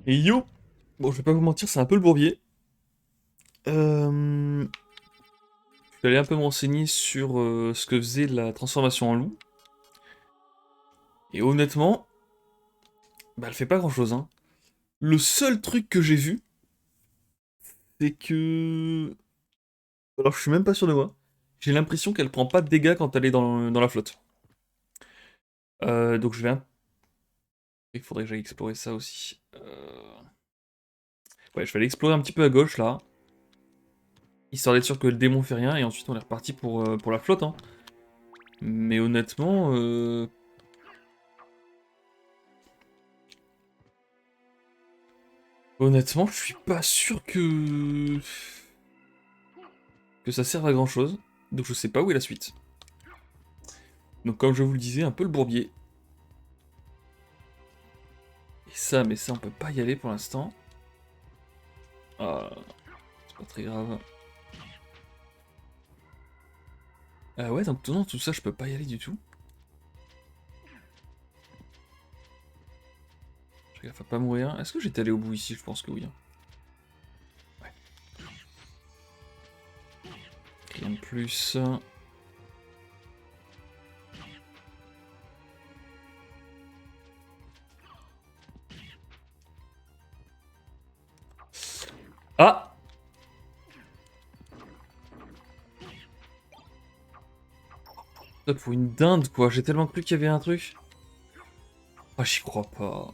Et yo! Bon, je vais pas vous mentir, c'est un peu le bourbier. Je vais aller un peu me renseigner sur ce que faisait la transformation en loup. Et honnêtement, bah elle fait pas grand-chose, hein. Le seul truc que j'ai vu, c'est que... Alors je suis même pas sûr de moi. J'ai l'impression qu'elle prend pas de dégâts quand elle est dans la flotte. Donc je vais... Il faudrait que j'aille explorer ça aussi. Ouais, je vais aller explorer un petit peu à gauche, là. Histoire d'être sûr que le démon fait rien, et ensuite on est reparti pour la flotte, hein. Mais honnêtement, honnêtement, je suis pas sûr que ça serve à grand chose. Donc je sais pas où est la suite. Donc comme je vous le disais, un peu le bourbier. Et ça, mais ça on peut pas y aller pour l'instant. Ah, c'est pas très grave. Ah ouais, donc non, tout ça je peux pas y aller du tout. Je regarde, faut pas mourir. Est-ce que j'étais allé au bout ici? Je pense que oui, hein. Ouais. Rien de plus. Ah! Ça, pour une dinde quoi, j'ai tellement cru qu'il y avait un truc. Ah, j'y crois pas.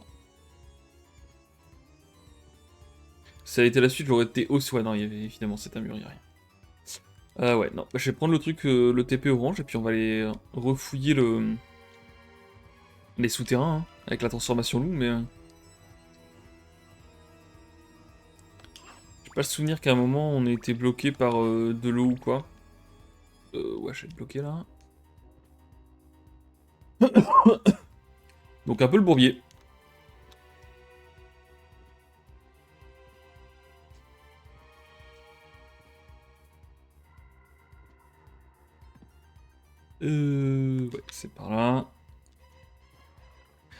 Si ça a été la suite, j'aurais été aussi. Ouais, non, il y avait évidemment c'est un mur, il y a rien. Ouais, non. Bah, je vais prendre le truc, le TP orange, et puis on va aller refouiller les souterrains, hein, avec la transformation loup, mais... J'ai pas le souvenir qu'à un moment on ait été bloqué par de l'eau ou quoi. Ouais, je vais être bloqué là. Donc un peu le bourbier. Ouais, c'est par là.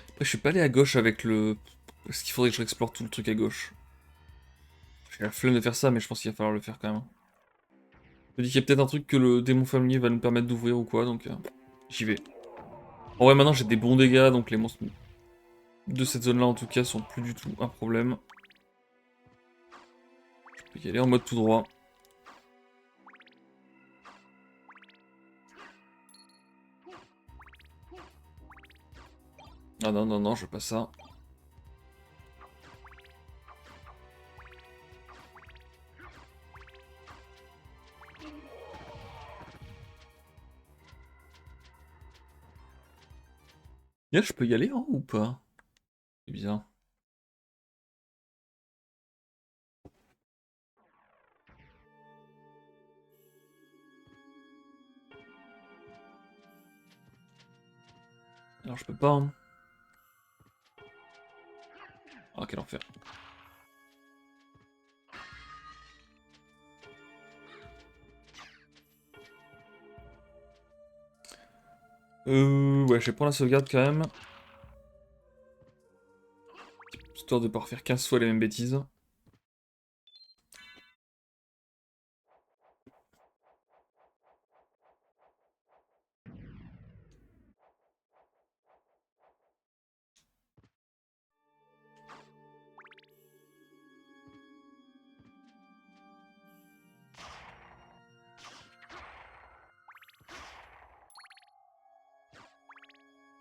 Après, je suis pas allé à gauche avec le... Parce qu'il faudrait que je réexplore tout le truc à gauche. J'ai la flemme de faire ça, mais je pense qu'il va falloir le faire quand même. Je me dis qu'il y a peut-être un truc que le démon familier va nous permettre d'ouvrir ou quoi, donc j'y vais. En vrai, maintenant j'ai des bons dégâts, donc les monstres de cette zone-là en tout cas sont plus du tout un problème. Je peux y aller en mode tout droit. Ah non, non, non, je veux pas ça. Là, je peux y aller, hein, ou pas? C'est bizarre. Alors, je peux pas, hein. Ah, quel enfer. Ouais, je vais prendre la sauvegarde quand même. Histoire de pas refaire 15 fois les mêmes bêtises.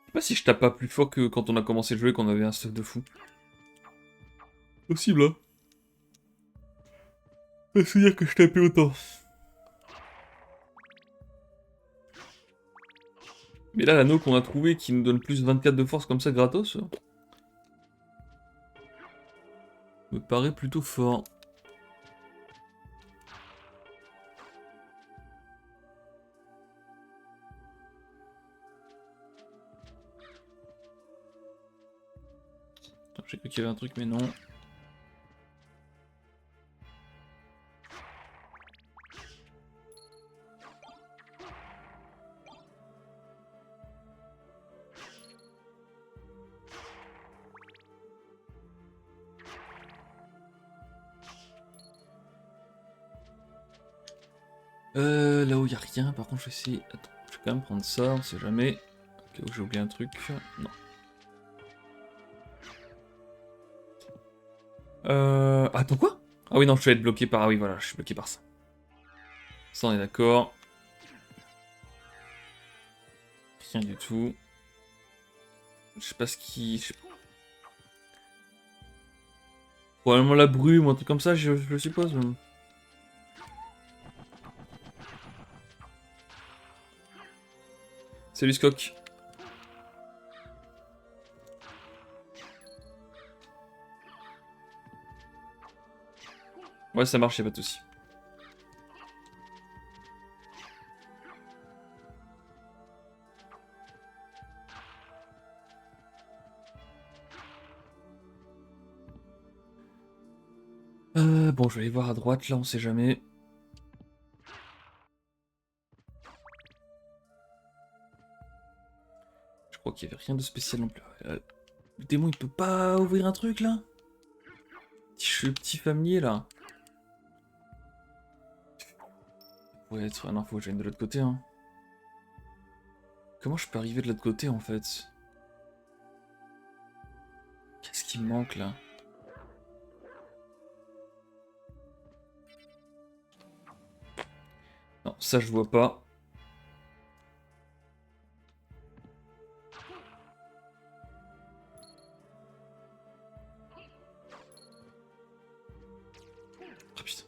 Je sais pas si je tape pas plus fort que quand on a commencé le jeu et qu'on avait un stuff de fou. Possible, hein. Pas souvenir que je tapais autant. Mais là, l'anneau qu'on a trouvé qui nous donne plus 24 de force comme ça gratos, me paraît plutôt fort. J'ai cru qu'il y avait un truc, mais non. Là-haut, y a rien. Par contre, je vais essayer... Attends, je vais quand même prendre ça, on sait jamais. Ok, j'ai oublié un truc. Non. Attends, quoi? Ah oui, non, je vais être bloqué par... Ah oui, voilà, je suis bloqué par ça. Ça, on est d'accord. Rien du tout. Je sais pas ce qui... Probablement la brume ou un truc comme ça, je suppose. Salut Skok. Ouais, ça marche, y'a pas de soucis. Bon, je vais aller voir à droite, là, on sait jamais. Je crois qu'il y avait rien de spécial non plus. Le démon, il peut pas ouvrir un truc, là? Le petit familier, là. Ouais, être un info, j'aime de l'autre côté, hein. Comment je peux arriver de l'autre côté, en fait? Qu'est-ce qui me manque, là? Non, ça, je vois pas. Oh, putain.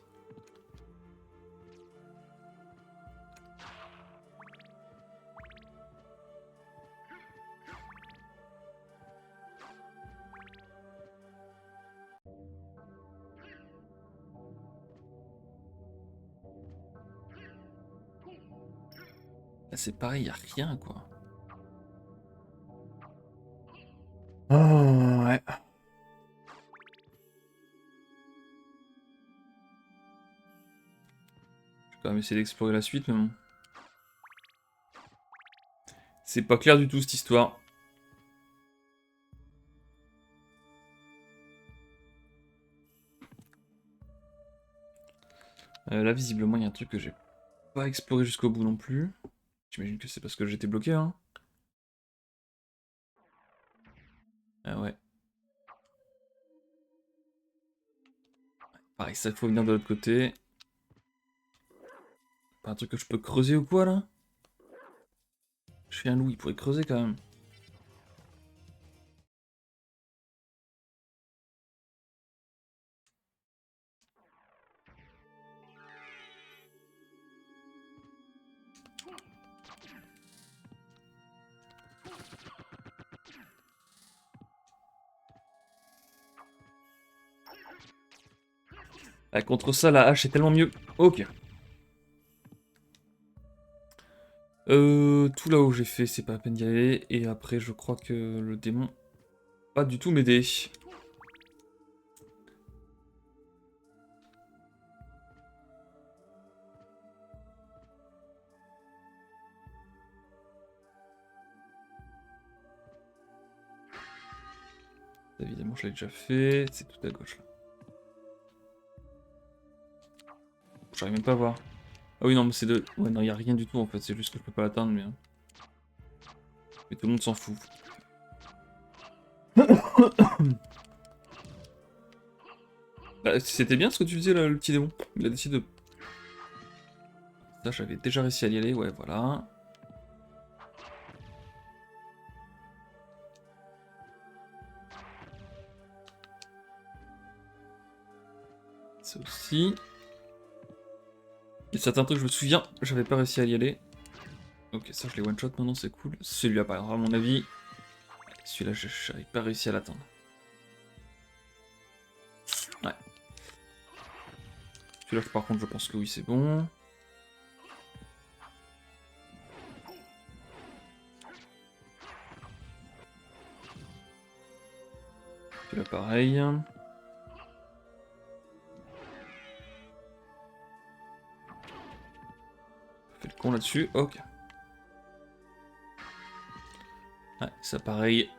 Là, c'est pareil, y a rien, quoi. Oh, ouais. Je vais quand même essayer d'explorer la suite, mais bon. C'est pas clair du tout, cette histoire. Là, visiblement, il y a un truc que j'ai pas exploré jusqu'au bout non plus. J'imagine que c'est parce que j'étais bloqué, hein. Ah ouais. Pareil, ça, il faut venir de l'autre côté. Pas un truc que je peux creuser ou quoi, là? Je suis un loup, il pourrait creuser, quand même. Ah, contre ça, la hache est tellement mieux. Ok. Tout là où j'ai fait, c'est pas la peine d'y aller. Et après, je crois que le démon... Pas du tout m'aider. Évidemment, je l'ai déjà fait. C'est tout à gauche, là. J'arrive même pas à voir. Ah oui, non, mais c'est de... Ouais, non, y a rien du tout, en fait. C'est juste que je peux pas l'atteindre, mais... Mais tout le monde s'en fout. Bah, c'était bien ce que tu faisais, là, le petit démon. Il a décidé de... Ça, j'avais déjà réussi à y aller, ouais, voilà. Ça aussi. Et certains trucs, je me souviens, j'avais pas réussi à y aller. Ok, ça, je l'ai one-shot maintenant, c'est cool. Celui-là, par exemple, à mon avis... Celui-là, j'avais pas réussi à l'atteindre. Ouais. Celui-là, par contre, je pense que oui, c'est bon. Celui-là, pareil. Fait le con là-dessus, ok. Ouais, ça pareil.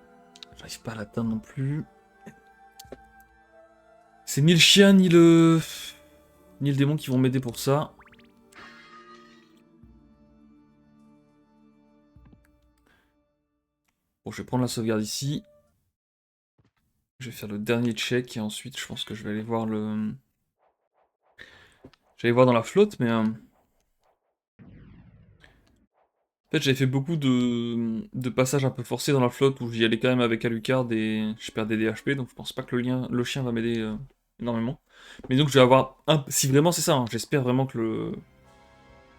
J'arrive pas à l'atteindre non plus. C'est ni le chien, ni le démon qui vont m'aider pour ça. Bon, je vais prendre la sauvegarde ici. Je vais faire le dernier check et ensuite je pense que je vais aller voir le... J'allais voir dans la flotte, mais... En fait, j'avais fait beaucoup de passages un peu forcés dans la flotte où j'y allais quand même avec Alucard et je perdais des HP, donc je pense pas que le chien va m'aider énormément. Mais donc je vais avoir un... Si vraiment c'est ça, hein, j'espère vraiment que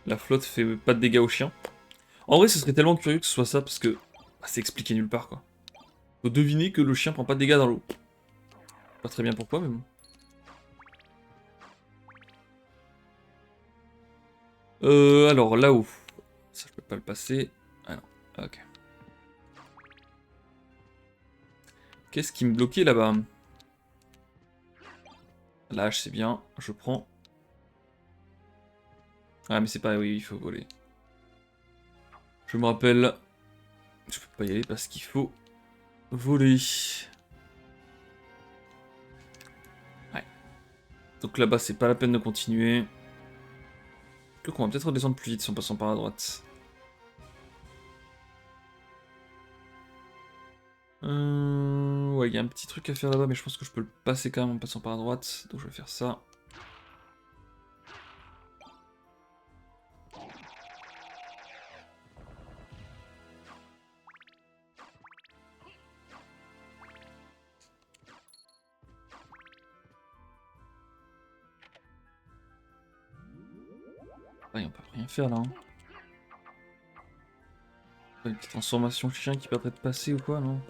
la flotte fait pas de dégâts au chien. En vrai, ce serait tellement curieux que ce soit ça parce que bah, c'est expliqué nulle part quoi. Faut deviner que le chien prend pas de dégâts dans l'eau. Pas très bien pourquoi, mais bon. Alors là-haut. Ça, je peux pas le passer. Ah non, ok. Qu'est-ce qui me bloquait là-bas? La hache, c'est bien, je prends. Ah, mais c'est pas... Oui, il faut voler. Je me rappelle... Je peux pas y aller parce qu'il faut voler. Ouais. Donc là-bas, c'est pas la peine de continuer. Que qu'on va peut-être redescendre plus vite si on passant par la droite. Ouais, il y a un petit truc à faire là-bas, mais je pense que je peux le passer quand même en passant par la droite. Donc je vais faire ça. Ouais, on peut rien faire là. Hein. Une petite transformation chien qui permettrait de passer ou quoi, non?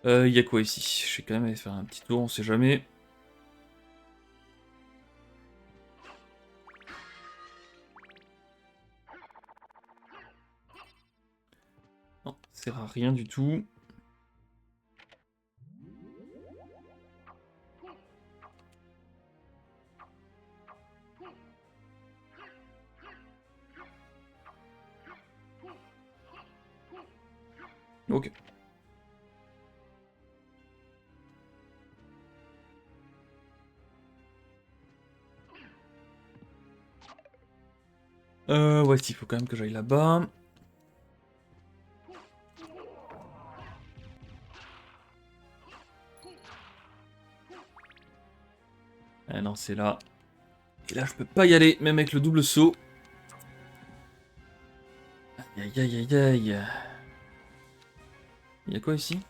Il y a quoi ici? Je vais quand même aller faire un petit tour, on sait jamais. Non, ça sert à rien du tout. Ok. Ouais, il faut quand même que j'aille là-bas. Ah non, c'est là. Et là, je peux pas y aller, même avec le double saut. Aïe aïe aïe aïe aïe. Y'a quoi ici?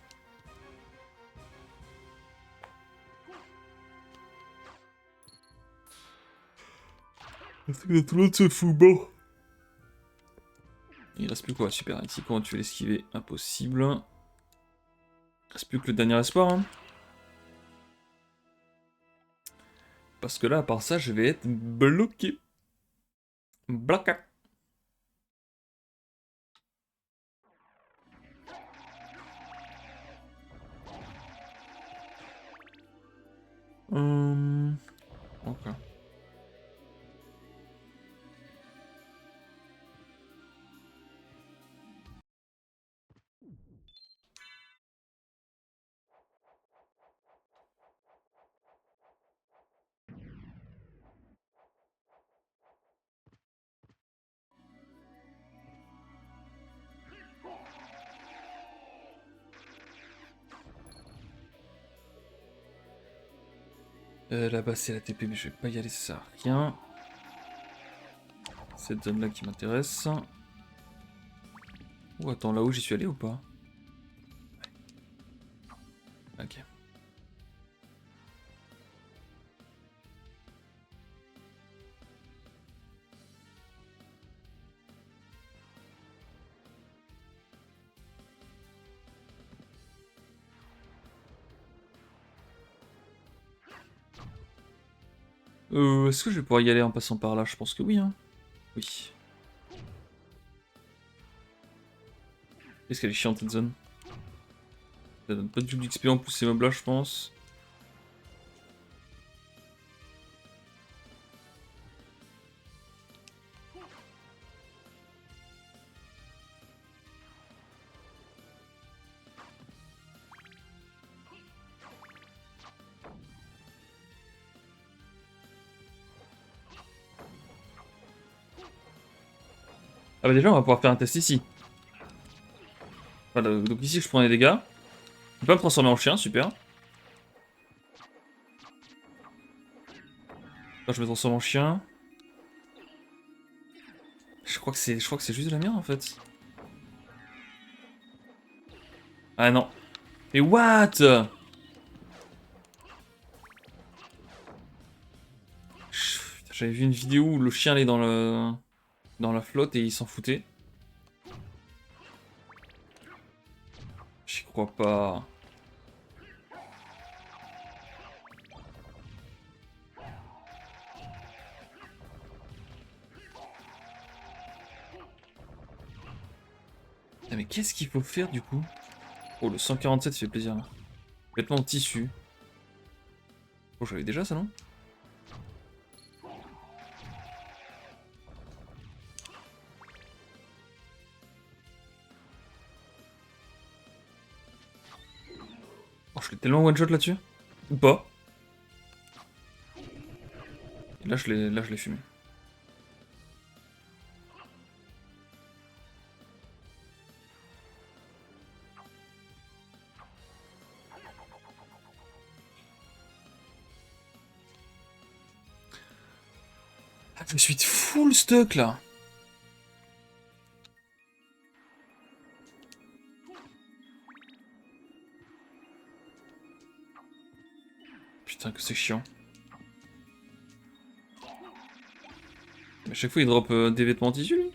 Est-ce que tout le monde se fout bon? Il reste plus quoi? Super, ici, comment tu veux l'esquiver? Impossible. Il reste plus que le dernier espoir, hein. Parce que là, à part ça, je vais être bloqué. Bloqué. Ok. Là-bas, c'est la TP, mais je vais pas y aller, ça sert à rien. Cette zone-là qui m'intéresse. Oh, attends, là-haut, j'y suis allé ou pas? Ok. Est-ce que je vais pouvoir y aller en passant par là? Je pense que oui, hein. Oui. Qu'est-ce qu'elle est chiante cette zone? Ça donne pas du tout d'XP en plus ces mobs là, je pense. Ah bah déjà, on va pouvoir faire un test ici. Voilà, donc ici, je prends les dégâts. Je peux pas me transformer en chien, super. Là, je me transforme en chien. Je crois que c'est juste de la merde, en fait. Ah non. Mais what? J'avais vu une vidéo où le chien allait dans la flotte et il s'en foutait. J'y crois pas. Ah, mais qu'est-ce qu'il faut faire du coup? Oh, le 147 fait plaisir là. Vêtements en tissu. Oh, j'avais déjà ça, non? Oh, je l'ai tellement one shot là-dessus. Ou pas. Et là, je l'ai fumé. Ah, je suis full stuck là. Putain, que c'est chiant. À chaque fois, il drop des vêtements en tissu, lui.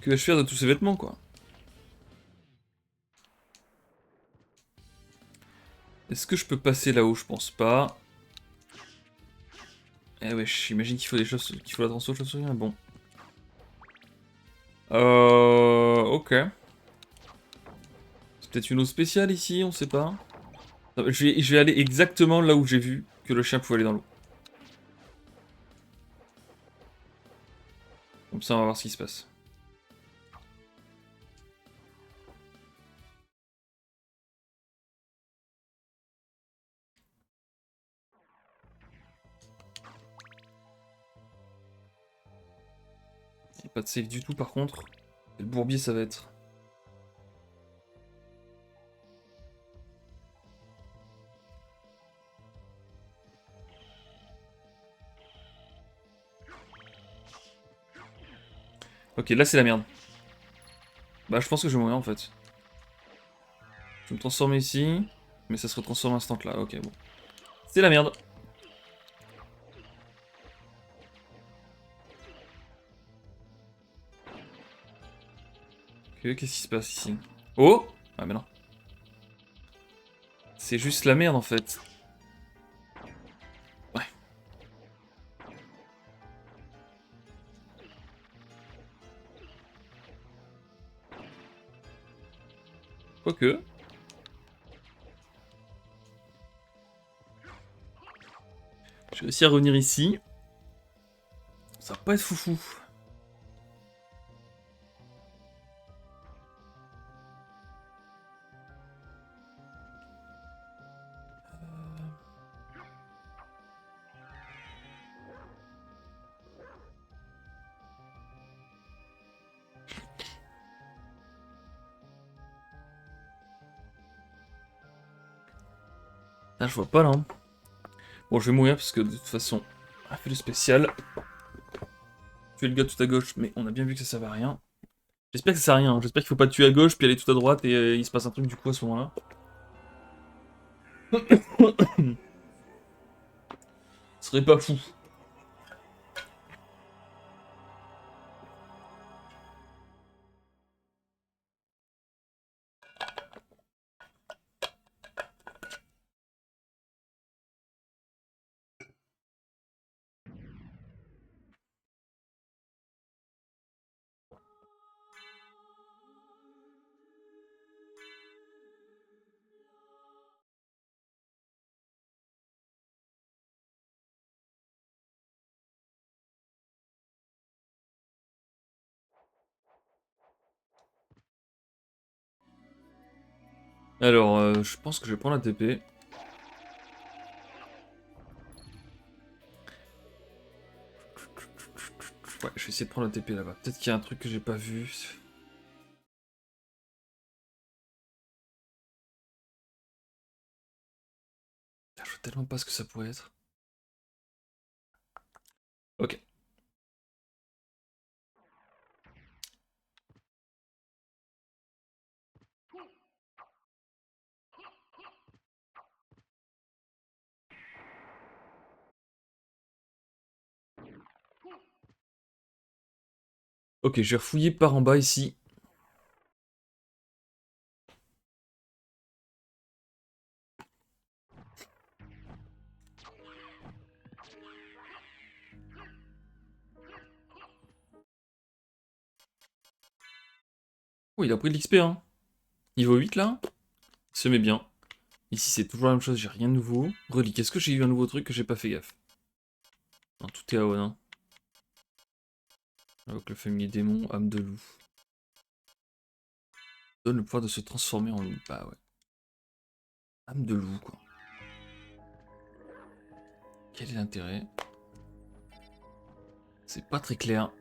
Que vais-je faire de tous ces vêtements, quoi? Est-ce que je peux passer là-haut? Je pense pas. Eh ouais, j'imagine qu'il faut des choses, qu'il faut la transfo de chauve-souris. Bon. Ok. C'est peut-être une eau spéciale ici, on sait pas. Non, je vais aller exactement là où j'ai vu que le chien pouvait aller dans l'eau. Comme ça, on va voir ce qui se passe. Il n'y a pas de save du tout, par contre. Et le bourbier, ça va être. Ok, là, c'est la merde. Bah, je pense que je vais mourir, en fait. Je vais me transformer ici. Mais ça se retransforme instant là. Ok, bon. C'est la merde. Ok, qu'est-ce qui se passe ici? Oh! Ah, mais non. C'est juste la merde, en fait. Ouais. Quoique. J'ai réussi à revenir ici. Ça va pas être foufou. Ah, je vois pas là. Bon, je vais mourir parce que de toute façon, on a fait le spécial. Tuer le gars tout à gauche, mais on a bien vu que ça servait à rien. J'espère que ça sert à rien. Hein. J'espère qu'il faut pas tuer à gauche puis aller tout à droite et il se passe un truc du coup à ce moment-là. Ce serait pas fou. Alors, je pense que je vais prendre la TP. je vais essayer de prendre le TP là-bas. Peut-être qu'il y a un truc que j'ai pas vu. Je vois tellement pas ce que ça pourrait être. Ok. Ok, je vais refouiller par en bas ici. Oh, il a pris de l'XP, hein. Niveau 8, là. Il se met bien. Ici, c'est toujours la même chose, j'ai rien de nouveau. Relique, est-ce que j'ai eu un nouveau truc que j'ai pas fait gaffe? Non, tout est à haut, hein. Avec le familier démon, âme de loup. Donne le pouvoir de se transformer en loup. Bah ouais. Âme de loup, quoi. Quel est l'intérêt? C'est pas très clair.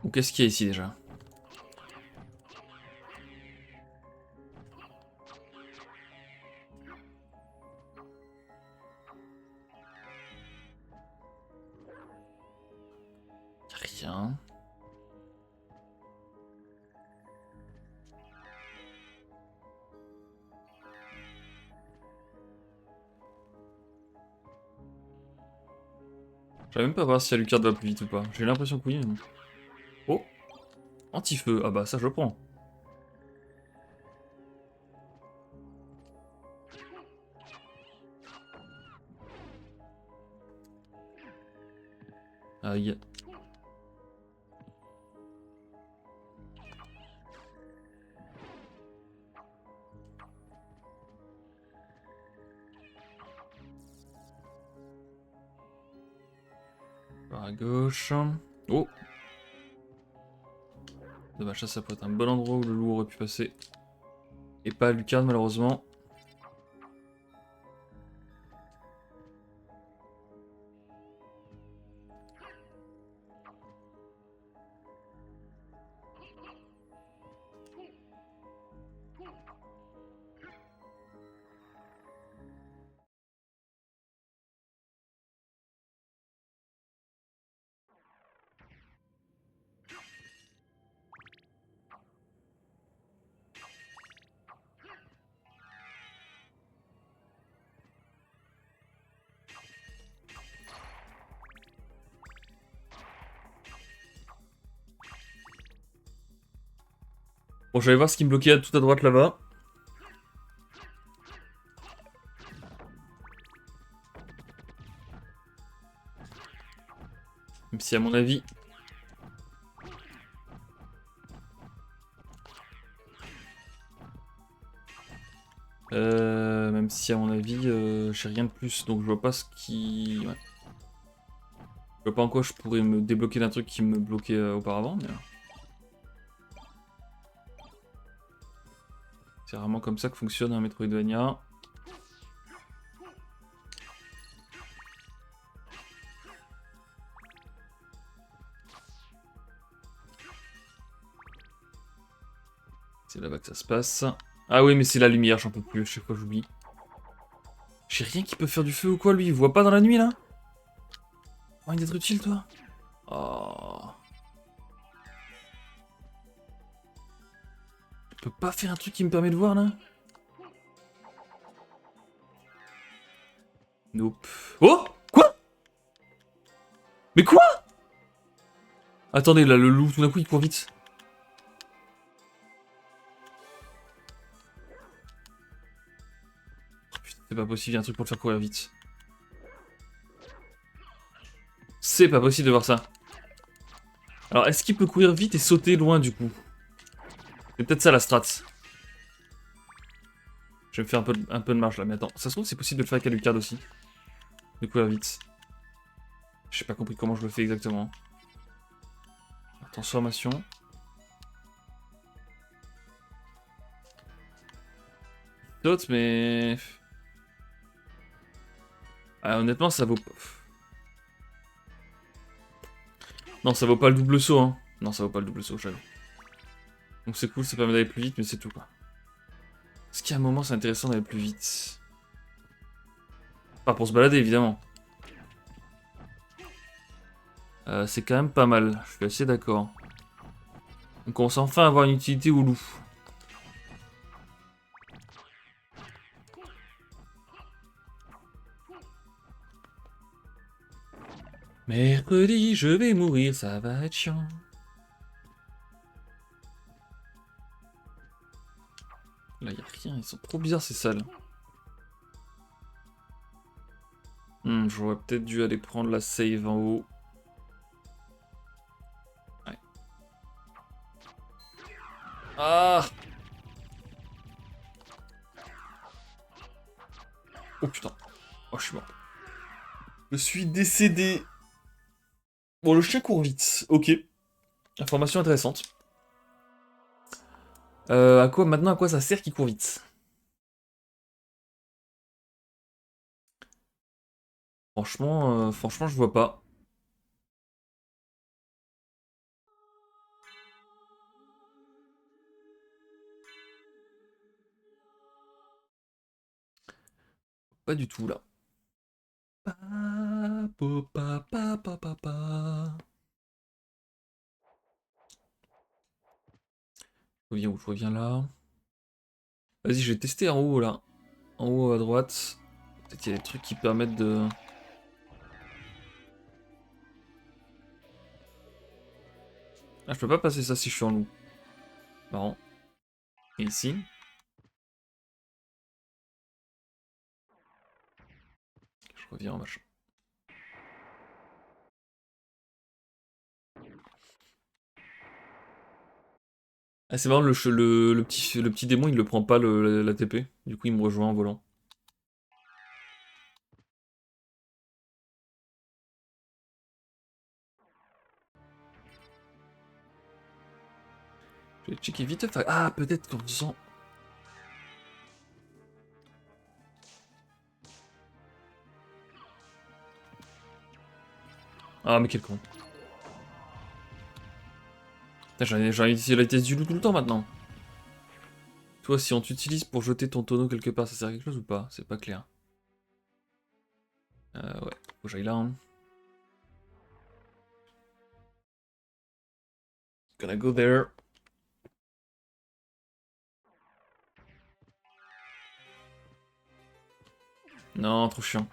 Bon, qu'est-ce qu'il y a ici déjà? Rien. Je vais même pas voir si la lucarne va plus vite ou pas. J'ai l'impression que oui. Mais... Oh! Anti-feu. Ah bah ça je prends. Aïe. Par à gauche. Oh! Dommage, ça pourrait être un bon endroit où le loup aurait pu passer. Et pas lucarne malheureusement. Bon, je vais voir ce qui me bloquait tout à droite là-bas. Même si à mon avis... même si à mon avis, j'ai rien de plus, donc je vois pas ce qui... Ouais. Je vois pas en quoi je pourrais me débloquer d'un truc qui me bloquait auparavant, mais... C'est vraiment comme ça que fonctionne un Metroidvania. C'est là-bas que ça se passe. Ah oui, mais c'est la lumière, j'en peux plus, je sais pas, j'oublie. J'ai rien qui peut faire du feu ou quoi, lui, il voit pas dans la nuit, là? Envie d'être utile, toi? Oh... Je peux pas faire un truc qui me permet de voir, là? Nope. Oh! Quoi? Mais quoi? Attendez, là, le loup, tout d'un coup, il court vite. Oh, putain, c'est pas possible, il y a un truc pour le faire courir vite. C'est pas possible de voir ça. Alors, est-ce qu'il peut courir vite et sauter loin, du coup? C'est peut-être ça, la strat. Je vais me faire un peu de marge, là. Mais attends, ça se trouve, c'est possible de le faire avec Alucard aussi. De courir vite. J'ai pas compris comment je le fais exactement. Transformation. saute, mais... Ah, honnêtement, ça vaut pas... Non, ça vaut pas le double saut, hein. Non, ça vaut pas le double saut, j'avoue. Donc c'est cool, ça permet d'aller plus vite, mais c'est tout, quoi. Est-ce qu'à un moment, c'est intéressant d'aller plus vite? Pas pour se balader, évidemment. C'est quand même pas mal, je suis assez d'accord. On commence enfin à avoir une utilité au loup. Mercredi, je vais mourir, ça va être chiant. Là, y'a rien, ils sont trop bizarres ces salles. J'aurais peut-être dû aller prendre la save en haut. Ouais. Ah! Oh putain. Oh, je suis mort. Je suis décédé. Bon, le chien court vite. Ok. Information intéressante. Maintenant, à quoi ça sert qu'il court vite? Franchement, je vois pas. Pas du tout, là. Pa, po, pa, pa, pa, pa, pa. Je reviens où? Je reviens là. Vas-y, je vais tester en haut, là. En haut, à droite. Peut-être qu'il y a des trucs qui permettent de... Ah, je peux pas passer ça si je suis en loup. Marrant. Et ici? Je reviens en machin. Ah, c'est marrant, le petit démon, il le prend pas, la TP. Du coup, il me rejoint en volant. Je vais checker vite fait. Ah, peut-être qu'en faisant... Ah, mais quel con. Putain, J'en ai utilisé la vitesse du loup tout le temps, maintenant. Toi, si on t'utilise pour jeter ton tonneau quelque part, ça sert à quelque chose ou pas? C'est pas clair. Ouais, faut que j'aille là, hein. Gonna go there. Non, trop chiant.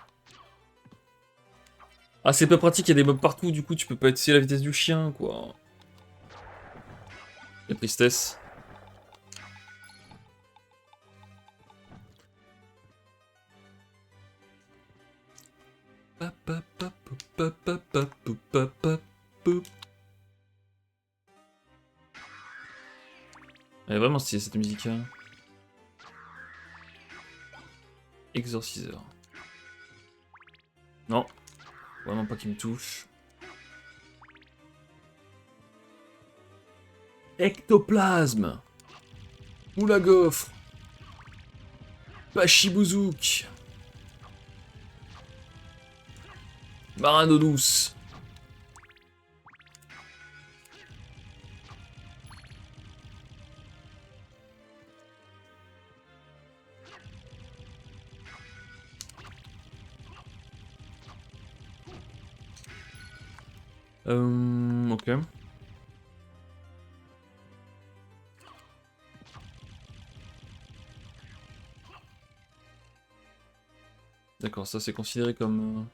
Ah, c'est pas pratique, il y a des mobs partout, du coup, tu peux pas utiliser la vitesse du chien, quoi. La tristesse. Elle est vraiment stylée cette musique, hein. Exorciseur. Non, vraiment pas qu'il me touche. Ectoplasme. Moula gaufre. Pachibouzouk. Marin d'eau douce. Ok. D'accord, ça c'est considéré comme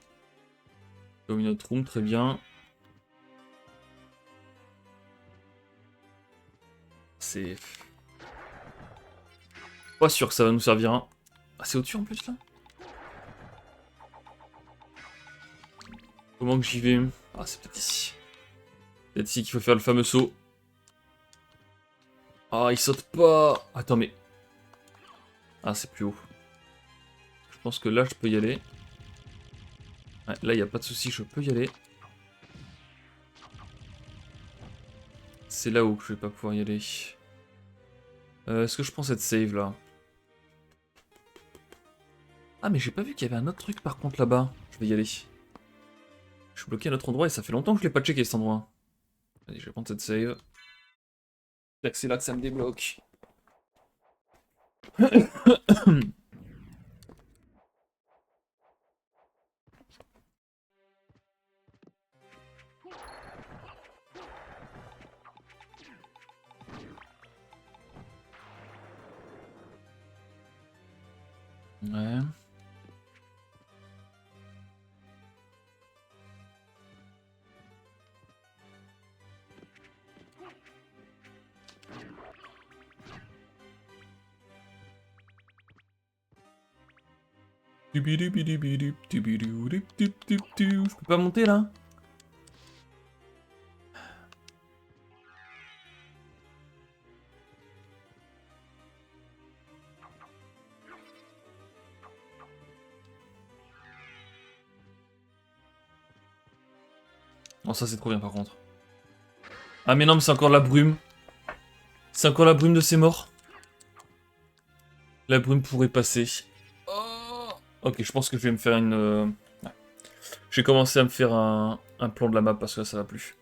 une autre room, très bien. C'est... Pas sûr que ça va nous servir, hein. Ah, c'est au-dessus en plus, là? Comment que j'y vais? Ah, c'est peut-être ici. Peut-être ici qu'il faut faire le fameux saut. Ah, il saute pas. Attends, mais... Ah, c'est plus haut. Je pense que là, je peux y aller. Ouais, là, il n'y a pas de souci, je peux y aller. C'est là où je vais pas pouvoir y aller. Est-ce que je prends cette save, là? Ah, mais j'ai pas vu qu'il y avait un autre truc par contre là-bas. Je vais y aller. Je suis bloqué à un autre endroit et ça fait longtemps que je l'ai pas checké cet endroit. Allez, je vais prendre cette save. C'est là que ça me débloque. Ouais. Je peux pas monter là? Oh, ça c'est trop bien par contre. Ah mais non, mais c'est encore la brume. C'est encore la brume de ces morts. La brume pourrait passer. Oh. Ok, je pense que je vais me faire une... ouais. Je vais commencer à me faire un plan de la map parce que là, ça va plus.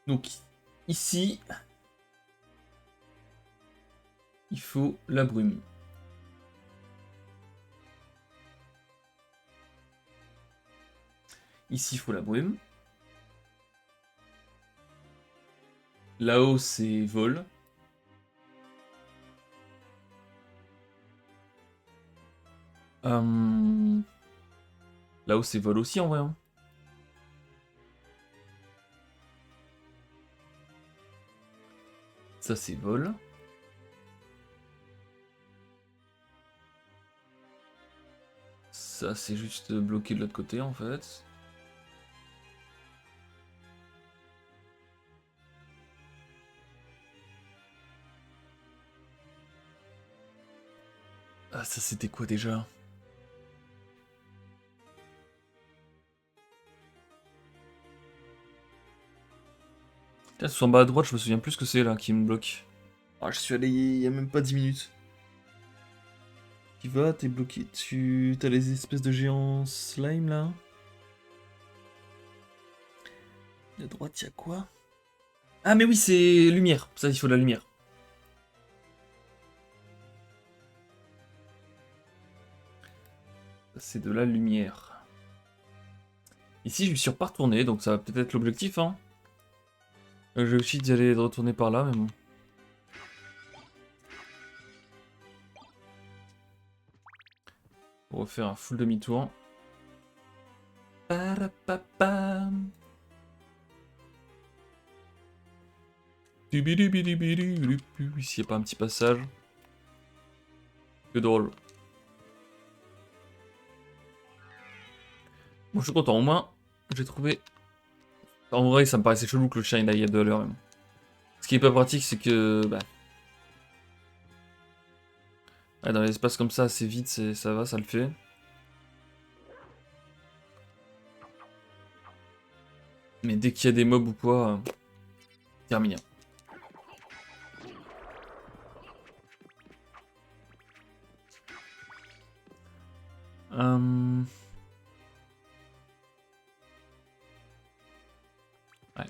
Donc, ici, il faut la brume. Ici, il faut la brume. Là-haut, c'est vol. Là-haut, c'est vol aussi en vrai. Hein. Ça, c'est vol. Ça, c'est juste bloqué de l'autre côté en fait. Ah, ça, c'était quoi déjà? Putain, tout en bas à droite, je me souviens plus ce que c'est là qui me bloque. Ah, je suis allé il y a même pas 10 minutes. Tu vas, t'es bloqué, t'as les espèces de géants slime là. À droite, y a quoi? Ah mais oui, c'est lumière. Ça, il faut de la lumière. C'est de la lumière. Ici, je me suis pas retourné, donc ça va peut-être être l'objectif, hein. J'ai aussi d'y aller de retourner par là, mais bon. Pour refaire un full demi-tour. Parapapam. Ici, y a pas un petit passage. Que drôle. Bon, je suis content, au moins, j'ai trouvé... En vrai, ça me paraissait chelou que le chien il aille à 2 à l'heure, même. Ce qui est pas pratique, c'est que... Bah... Ouais, dans l'espace comme ça, assez vite, ça va, ça le fait. Mais dès qu'il y a des mobs ou quoi... terminé. Ouais.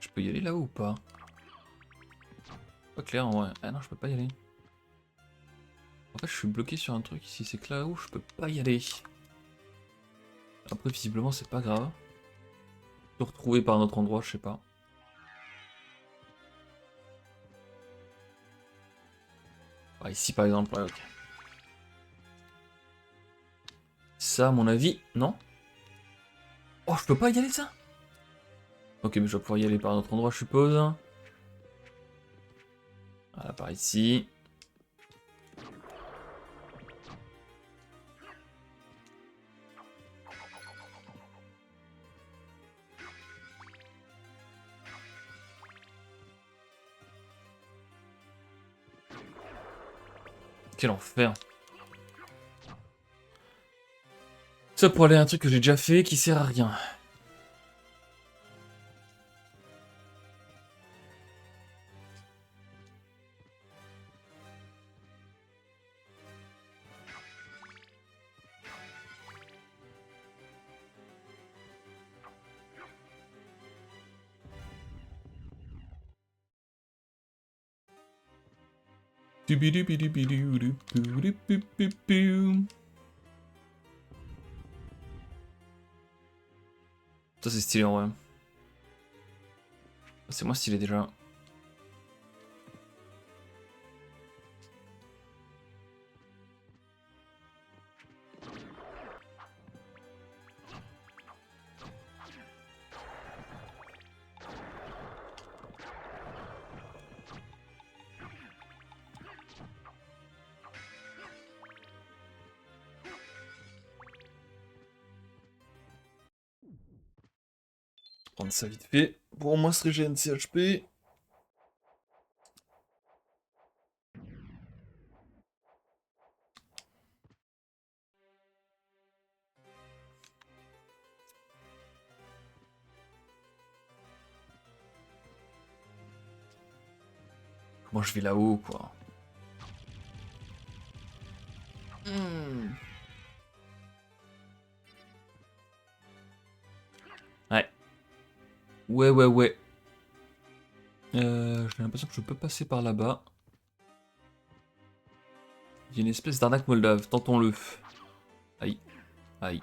Je peux y aller là-haut ou pas? Pas clair en vrai. Ah non, je peux pas y aller. En fait, je suis bloqué sur un truc ici, c'est que là-haut, je peux pas y aller. Après, visiblement, c'est pas grave. Se retrouver par un autre endroit, je sais pas. Ah, ici, par exemple, ouais, ok. Ça, à mon avis, non? Oh, je peux pas y aller, ça? Ok, mais je vais pouvoir y aller par un autre endroit, je suppose. Voilà, par ici. Quel enfer. Ça pour aller à un truc que j'ai déjà fait qui sert à rien. Ça c'est stylé en vrai. C'est moi stylé déjà. Prendre ça vite fait. Pour au moins se régénérer CHP. Comment je vais là-haut quoi. Ouais. Ouais. J'ai l'impression que je peux passer par là-bas. Il y a une espèce d'arnaque moldave, tentons-le. Aïe. Aïe.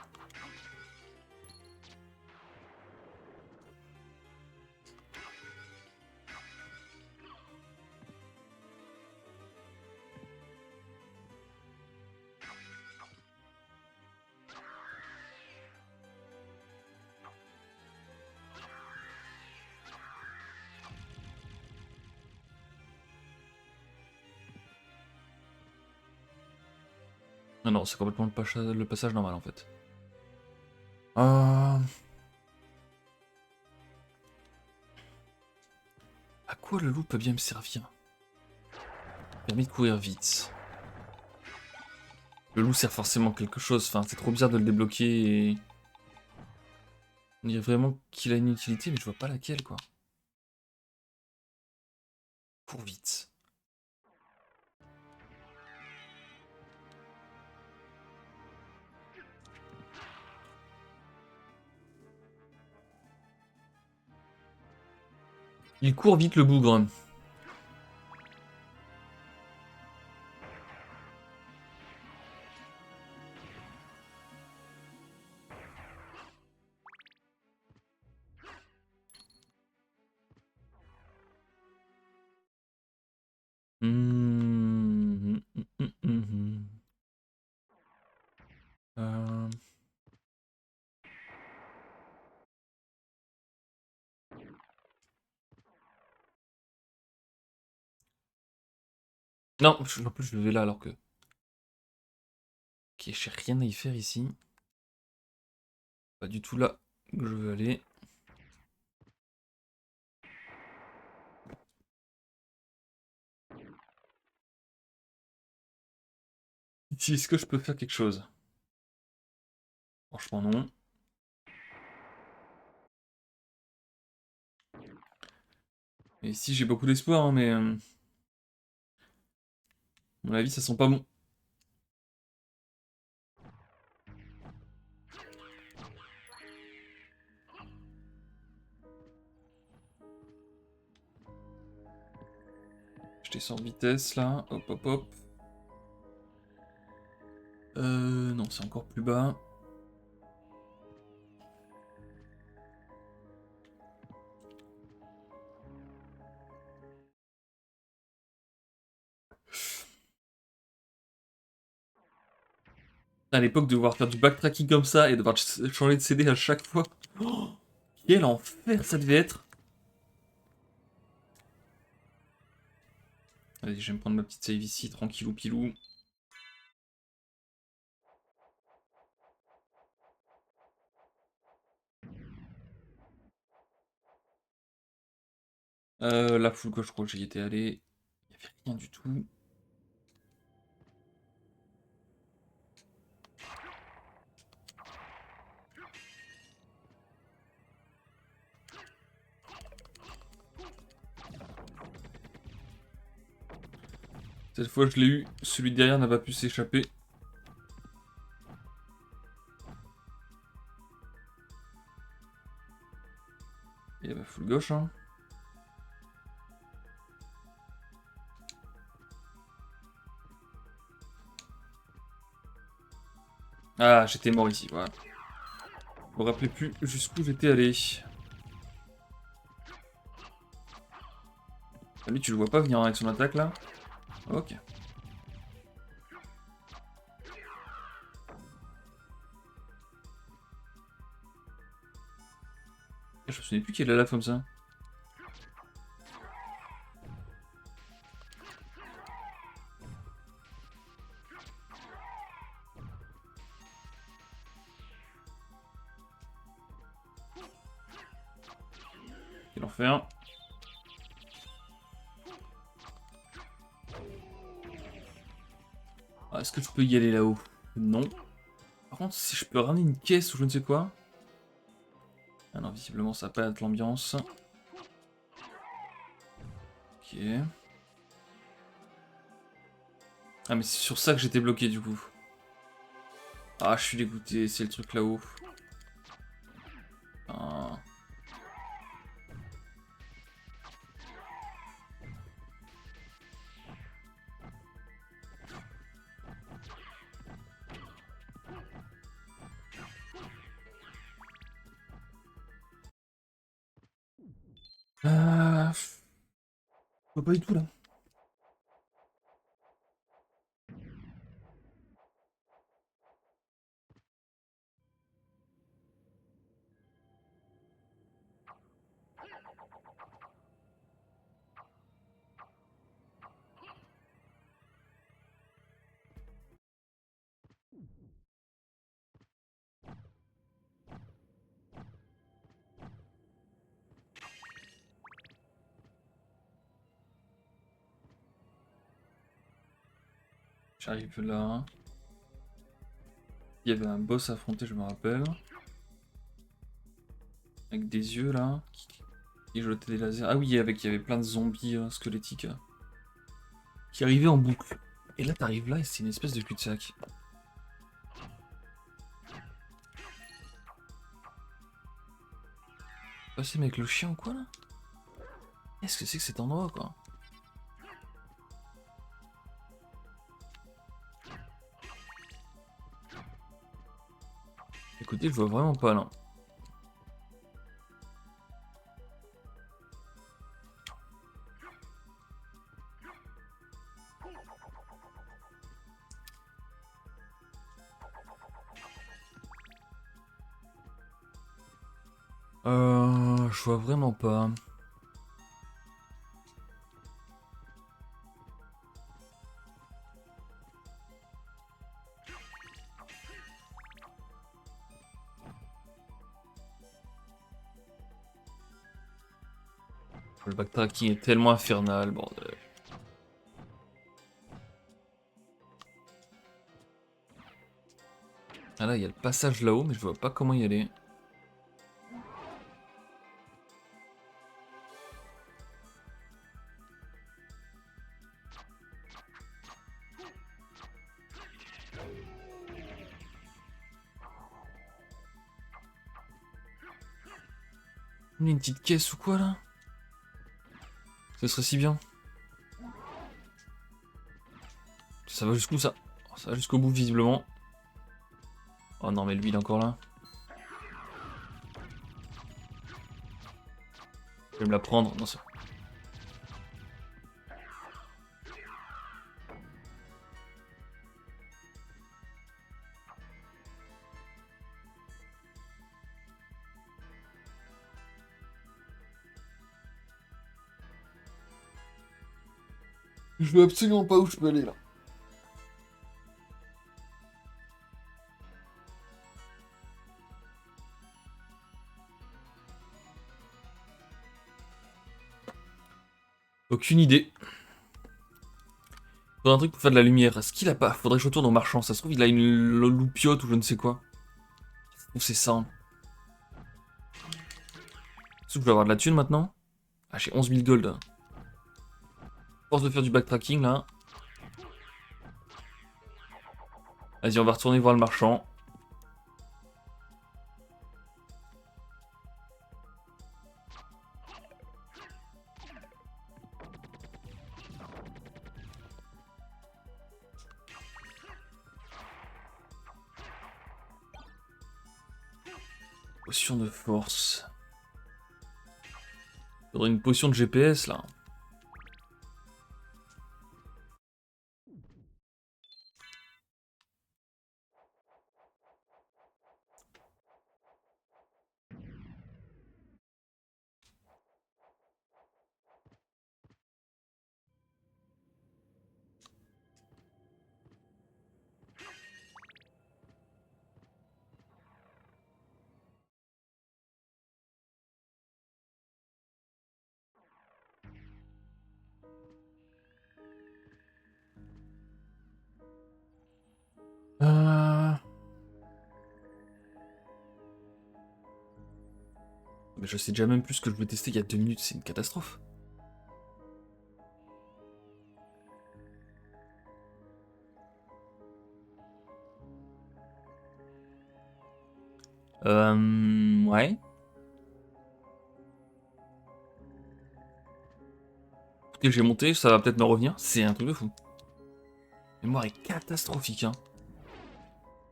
Ah non, c'est complètement le passage normal en fait. À quoi le loup peut bien me servir? Permis de courir vite. Le loup sert forcément quelque chose, enfin c'est trop bizarre de le débloquer et... On dirait vraiment qu'il a une utilité mais je vois pas laquelle quoi. Cours vite. Il court vite le bougre. Euh, Non, en plus je vais là alors que... Ok, j'ai rien à y faire ici. Pas du tout là où je veux aller. Ici, est-ce que je peux faire quelque chose? Franchement non. Et ici j'ai beaucoup d'espoir, hein, mais... à mon avis ça sent pas bon. Je descends de vitesse là, hop. Non, c'est encore plus bas. À l'époque, devoir faire du backtracking comme ça et devoir changer de CD à chaque fois. Oh, quel enfer ça devait être. Allez, je vais me prendre ma petite save ici, tranquillou pilou. La full gauche, je crois que j'y étais allé. Il n'y avait rien du tout. Cette fois, je l'ai eu. Celui de derrière n'a pas pu s'échapper. Et bah, full gauche, hein. Ah, j'étais mort ici, voilà. Je me rappelais plus jusqu'où j'étais allé. Ah, lui, tu le vois pas venir avec son attaque là? Ok. Je me souviens plus qu'il est là comme ça. Quel enfer. Ah, est-ce que je peux y aller là-haut? Non. Par contre, si je peux ramener une caisse ou je ne sais quoi. Ah non, visiblement ça va pas être l'ambiance. Ok. Ah mais c'est sur ça que j'étais bloqué du coup. Ah, je suis dégoûté, c'est le truc là-haut. Ah. Je vois pas du tout là. J'arrive là. Il y avait un boss à affronter, je me rappelle. Avec des yeux là. Qui jetaient des lasers. Ah oui, il y avait plein de zombies squelettiques qui arrivaient en boucle. Et là, t'arrives là et c'est une espèce de cul-de-sac. Passer avec le chien ou quoi là? Qu'est-ce que c'est que cet endroit quoi? Écoutez, je vois vraiment pas là. Je vois vraiment pas. Le backtracking est tellement infernal, bordel. Ah là, il y a le passage là-haut, mais je vois pas comment y aller. Une petite caisse ou quoi là? Ce serait si bien. Ça va jusqu'où ça? Ça va jusqu'au bout visiblement. Oh non mais lui il est encore là. Je vais me la prendre. Non, ça... Je vois absolument pas où je peux aller là. Aucune idée. Faudrait un truc pour faire de la lumière. Est-ce qu'il a pas? Faudrait que je retourne au marchand. Ça se trouve il a une loupiote ou je ne sais quoi. Ou c'est ça. Hein. Est-ce que je vais avoir de la thune maintenant? Ah j'ai 11 000 gold. Force de faire du backtracking là. Vas-y on va retourner voir le marchand. Potion de force. Faudrait une potion de GPS là. Mais je sais déjà même plus ce que je veux tester il y a 2 minutes, c'est une catastrophe. Ouais. Écoutez, j'ai monté, ça va peut-être me revenir. C'est un truc de fou. La mémoire est catastrophique, hein.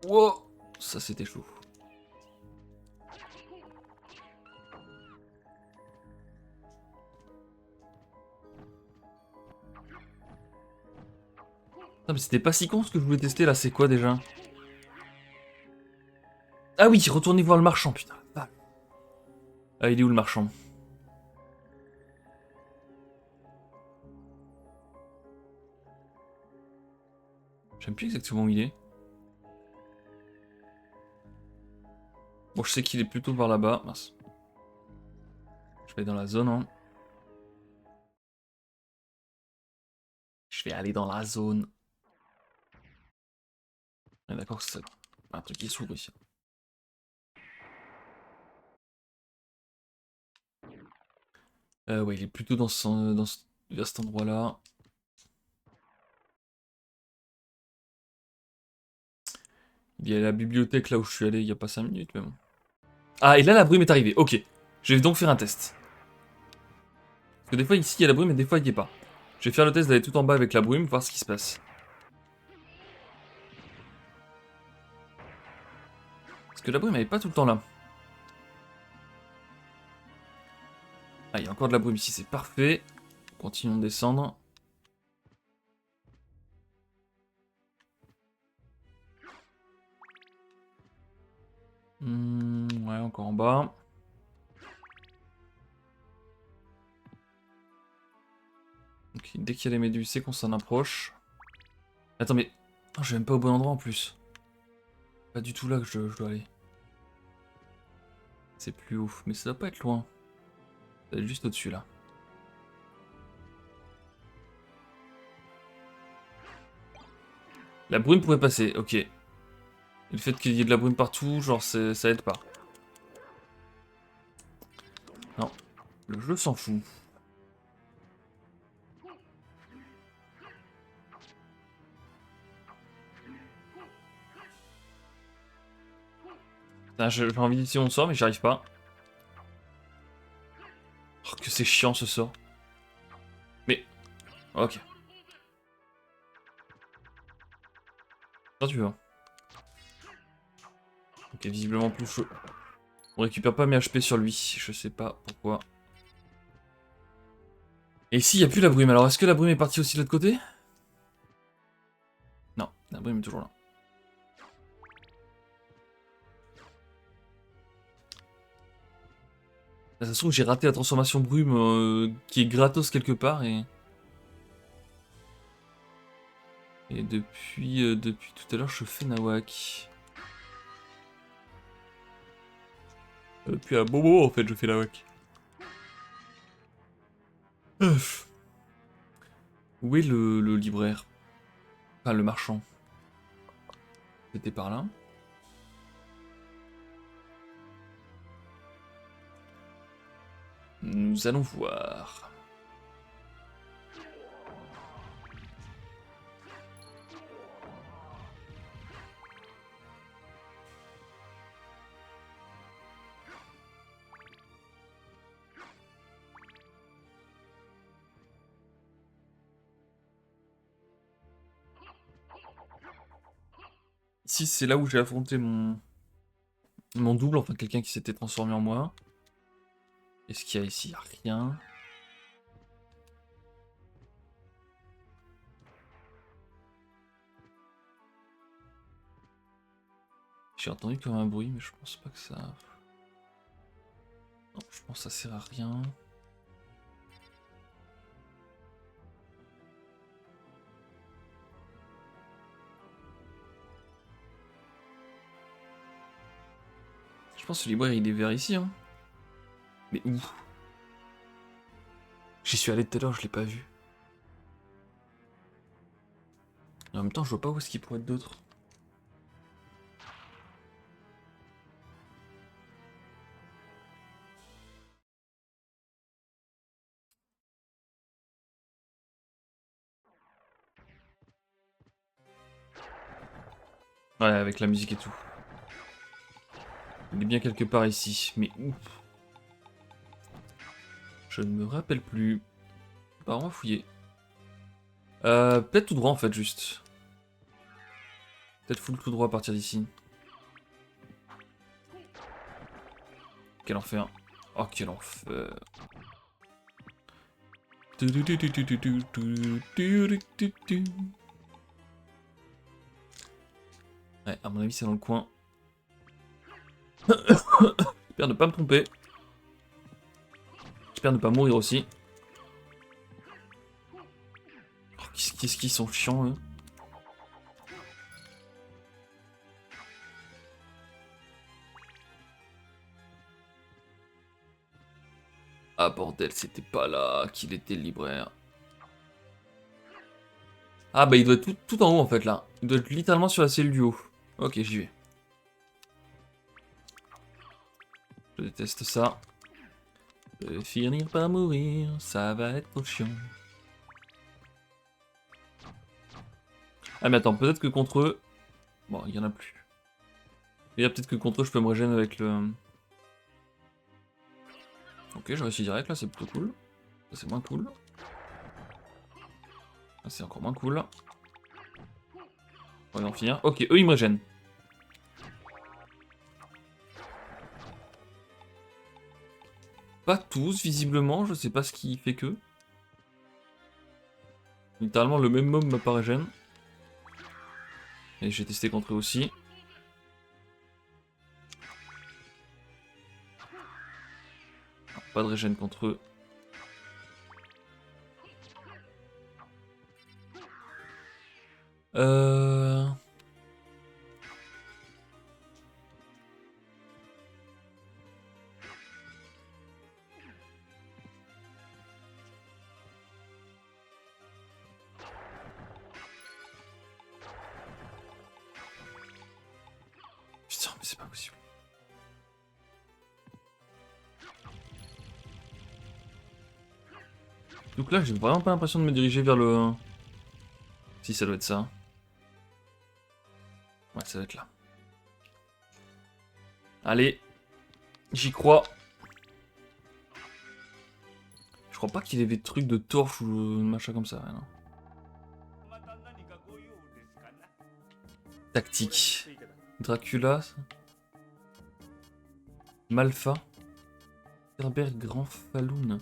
Wow, ça c'était chaud. Non mais c'était pas si con ce que je voulais tester là, c'est quoi déjà? Ah oui, retournez voir le marchand, putain. Ah, il est où le marchand? J'aime plus exactement où il est. Bon, je sais qu'il est plutôt par là-bas. Mince. Je vais aller dans la zone, hein. Je vais aller dans la zone. Ah, d'accord, c'est un truc qui s'ouvre ici. Ouais, il est plutôt vers cet endroit-là. Il y a la bibliothèque là où je suis allé il y a pas 5 minutes même. Ah, et là la brume est arrivée. Ok. Je vais donc faire un test. Parce que des fois ici il y a la brume et des fois il n'y est pas. Je vais faire le test d'aller tout en bas avec la brume, voir ce qui se passe. Parce que la brume elle est pas tout le temps là. Ah, il y a encore de la brume ici, c'est parfait. Continuons de descendre. Ouais, encore en bas. Donc, dès qu'il y a les méduses, c'est qu'on s'en approche. Attends, mais... Oh, je vais même pas au bon endroit en plus. Pas du tout là que je dois aller. C'est plus haut, mais ça doit pas être loin. Ça doit être juste au-dessus là. La brume pourrait passer, ok. Et le fait qu'il y ait de la brume partout, genre, ça aide pas. Non, le jeu s'en fout. J'ai envie d'utiliser mon sort, mais j'y arrive pas. Oh, que c'est chiant ce sort. Mais, ok. Quand tu veux. Ok, visiblement plus chaud. On récupère pas mes HP sur lui, je sais pas pourquoi. Et ici, il n'y a plus la brume, alors est-ce que la brume est partie aussi de l'autre côté? Non, la brume est toujours là. Ça se trouve, j'ai raté la transformation brume qui est gratos quelque part et... Et depuis tout à l'heure, je fais Nawak. Depuis un bobo, en fait, je fais Nawak. Où est le libraire? Enfin, le marchand. C'était par là. Nous allons voir. Ici, c'est là où j'ai affronté mon Mon double, enfin quelqu'un qui s'était transformé en moi. Est-ce qu'il y a ici? Y a rien. J'ai entendu comme un bruit, mais je pense pas que ça... Non, je pense que ça sert à rien. Je pense que le libraire il est vers ici, hein. Mais où? J'y suis allé tout à l'heure, je l'ai pas vu. Et en même temps, je vois pas où est-ce qu'il pourrait être d'autre. Ouais, avec la musique et tout. Il est bien quelque part ici, mais où? Je ne me rappelle plus. Bah, on va fouiller. Peut-être tout droit en fait, juste. Peut-être full tout droit à partir d'ici. Quel enfer. Oh, quel enfer. Ouais, à mon avis, c'est dans le coin. J'espère ne pas me tromper. J'espère ne pas mourir aussi. Oh, qu'est-ce qu'ils sont chiants, eux. Ah bordel, c'était pas là qu'il était le libraire. Ah bah il doit être tout en haut en fait là. Il doit être littéralement sur la cellule du haut. Ok, j'y vais. Je déteste ça. Finir par mourir, ça va être trop chiant. Ah mais attends, peut-être que contre eux... Bon, il y en a plus. Et là peut-être que contre eux je peux me régénérer avec le... Ok, j'ai réussi direct là, c'est plutôt cool. Ça c'est moins cool. Ça c'est encore moins cool. On va en finir. Ok, eux ils me régènent. Pas tous, visiblement, je sais pas ce qui fait que. Littéralement le même mob m'a pas régène. Et j'ai testé contre eux aussi. Non, pas de régène contre eux. Euh... Putain, mais c'est pas possible. Donc là, j'ai vraiment pas l'impression de me diriger vers le... Si, ça doit être ça. Ouais, ça doit être là. Allez, j'y crois. Je crois pas qu'il y avait des trucs de torche ou machin comme ça. Ouais, non. Tactique. Dracula. Malfa. Herbert Grand Falloon.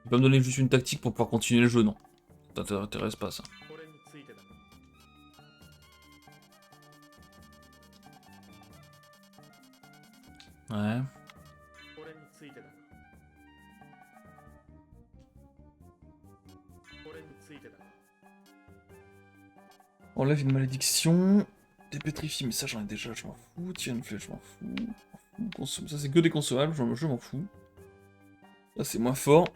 Il va me donner juste une tactique pour pouvoir continuer le jeu, non. Ça t'intéresse pas, ça. Ouais. Enlève une malédiction. Dépétrifie, mais ça j'en ai déjà, je m'en fous. Tiens une flèche, je m'en fous. Ça c'est que des consommables, je m'en fous. Ça c'est moins fort.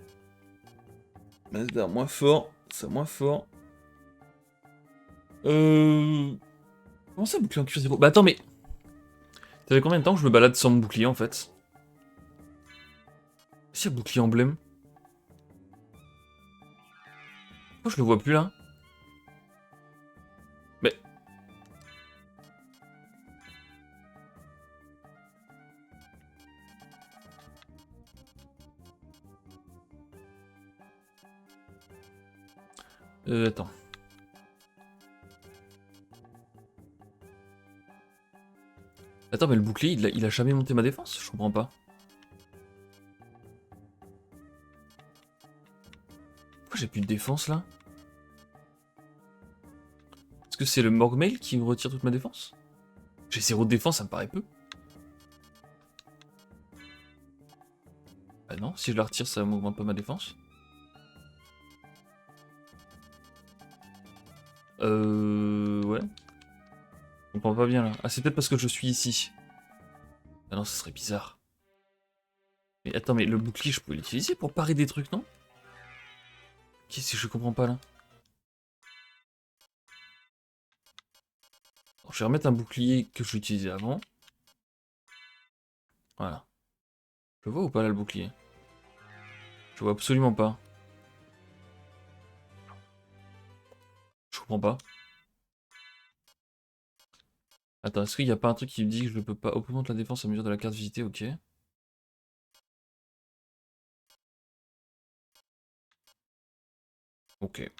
Mazda moins fort. Ça moins fort. Comment ça bouclier en cuir zéro? Bah attends mais... Ça fait combien de temps que je me balade sans mon bouclier en fait? Est-ce qu'il y a bouclier emblème? Pourquoi je le vois plus là? Mais... attends. Attends, mais le bouclier, il a jamais monté ma défense? Je comprends pas. Pourquoi j'ai plus de défense là? Est-ce que c'est le Morgmail qui me retire toute ma défense? J'ai 0 de défense, ça me paraît peu. Ah non, si je la retire, ça m'augmente pas ma défense. Ouais. Je comprends pas bien là. Ah, c'est peut-être parce que je suis ici. Ah non, ça serait bizarre. Mais attends, mais le bouclier, je peux l'utiliser pour parer des trucs, non? Qu'est-ce que je comprends pas là? Alors, je vais remettre un bouclier que j'utilisais avant. Voilà. Je le vois ou pas là le bouclier? Je vois absolument pas. Je comprends pas. Attends, est-ce qu'il n'y a pas un truc qui me dit que je ne peux pas augmenter la défense à mesure de la carte visitée? Ok. Ok.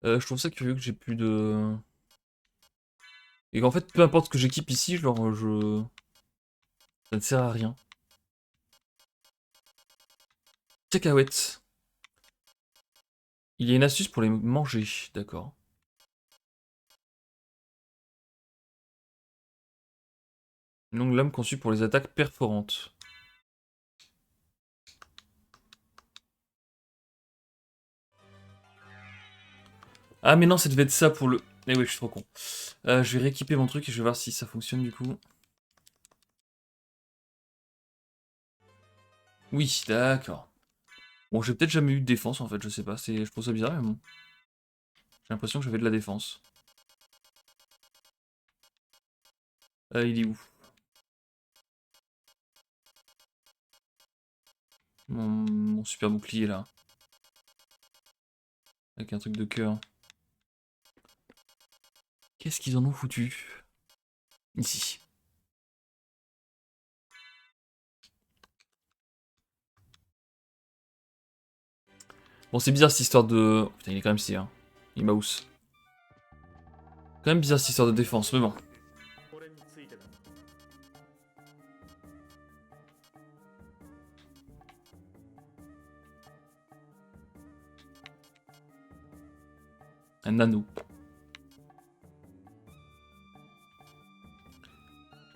Je trouve ça curieux que j'ai plus de... Et qu'en fait, peu importe ce que j'équipe ici, genre, ça ne sert à rien. Cacahuètes. Il y a une astuce pour les manger, d'accord. Une longue lame conçue pour les attaques perforantes. Ah mais non, ça devait être ça pour le... Eh oui, je suis trop con. Je vais rééquiper mon truc et je vais voir si ça fonctionne du coup. Oui, d'accord. Bon, j'ai peut-être jamais eu de défense en fait, je sais pas. Je trouve ça bizarre, mais bon. J'ai l'impression que j'avais de la défense. Il est où? Mon super bouclier là. Avec un truc de cœur. Qu'est-ce qu'ils en ont foutu? Ici. Bon, c'est bizarre cette histoire de... Oh, putain, il est quand même stylé, hein. Il mouse. Quand même bizarre cette histoire de défense, mais bon. Un anneau.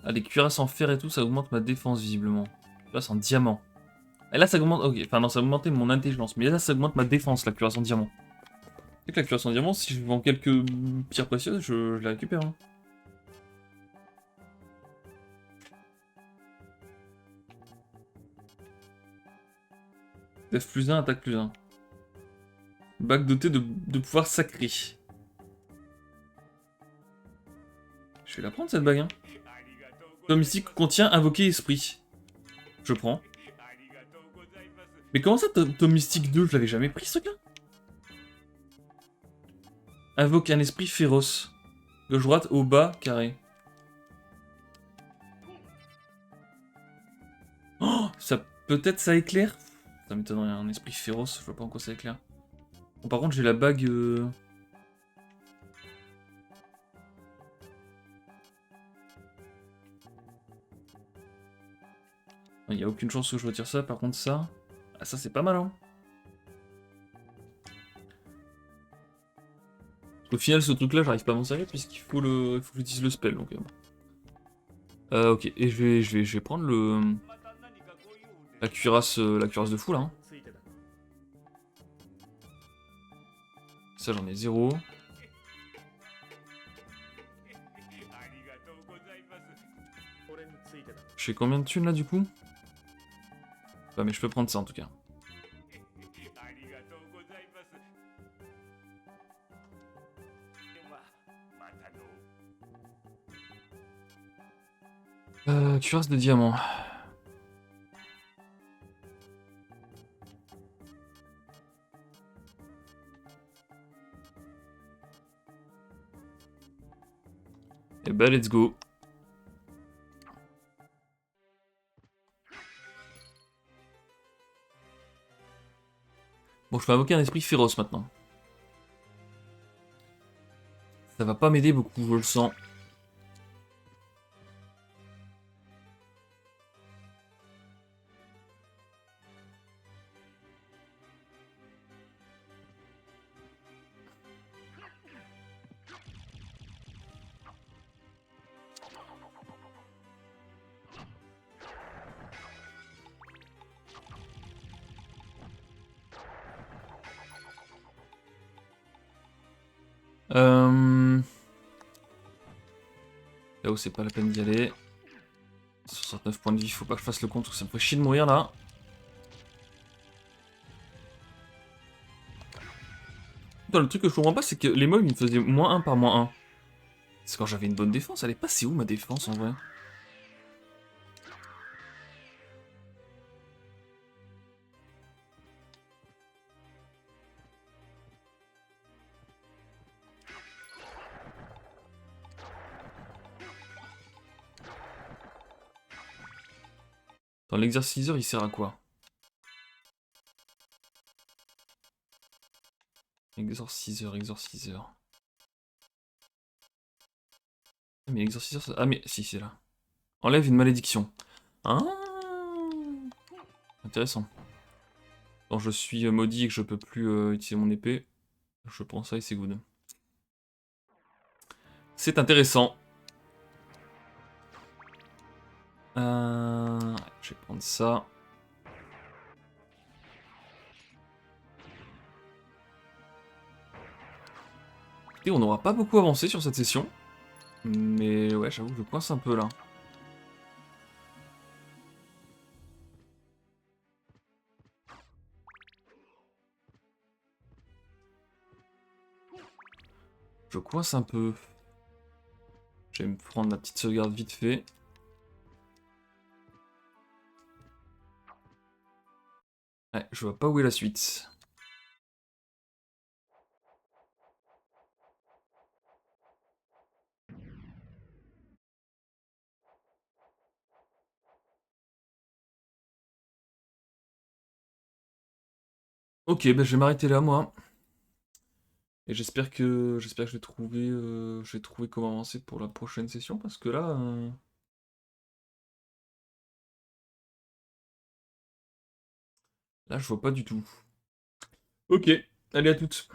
Ah, les cuirasses en fer et tout, ça augmente ma défense visiblement. Cuirasse en diamant. Et là, ça augmente... Ok, enfin non, ça a augmenté mon intelligence. Mais là, ça augmente ma défense, la cuirasse en diamant. C'est que la cuirasse en diamant, si je vends quelques pierres précieuses, je la récupère. Hein. Def plus 1, attaque plus 1. Bague dotée de pouvoirs sacrés. Je vais la prendre cette bague. Hein. Tom mystique contient invoquer esprit. Je prends. Mais comment ça, Tom mystique 2, je l'avais jamais pris ce truc-là? Invoque un esprit féroce. Gauche droite, au bas, carré. Oh, ça peut-être ça éclaire? Ça m'étonnerait, un esprit féroce, je vois pas en quoi ça éclaire. Bon, par contre, j'ai la bague... Il n'y a aucune chance que je retire ça, par contre ça... Ah, ça c'est pas mal, hein. Au final, ce truc-là, j'arrive pas à m'en servir puisqu'il faut il faut que j'utilise le spell, donc... ok, et je vais prendre la cuirasse de fou, là. Hein. Ça, j'en ai 0. Je fais combien de thunes, là, du coup? Bah, mais je peux prendre ça, en tout cas. Cuirasse de diamant. Et bah, let's go. Bon, je peux invoquer un esprit féroce maintenant. Ça va pas m'aider beaucoup, je le sens. Là où c'est pas la peine d'y aller. 69 points de vie, faut pas que je fasse le compte, ça me fait chier de mourir là. Putain, le truc que je comprends pas, c'est que les mobs ils me faisaient -1 par -1. C'est quand j'avais une bonne défense, elle est passée où ma défense en vrai? Dans l'exerciceur, il sert à quoi? Exorciseur, exorciseur. Ah, mais exorciseur, ah mais si, c'est là. Enlève une malédiction. Ah, intéressant. Quand je suis maudit et que je peux plus utiliser mon épée, je prends ça et c'est good. C'est intéressant. Je vais prendre ça. Écoutez, on n'aura pas beaucoup avancé sur cette session. Mais ouais, j'avoue que je coince un peu là. Je coince un peu. Je vais me prendre ma petite sauvegarde vite fait. Ouais, je vois pas où est la suite. Ok, bah je vais m'arrêter là moi. Et j'espère que je vais trouver comment avancer pour la prochaine session parce que là je vois pas du tout. Ok, allez à toutes.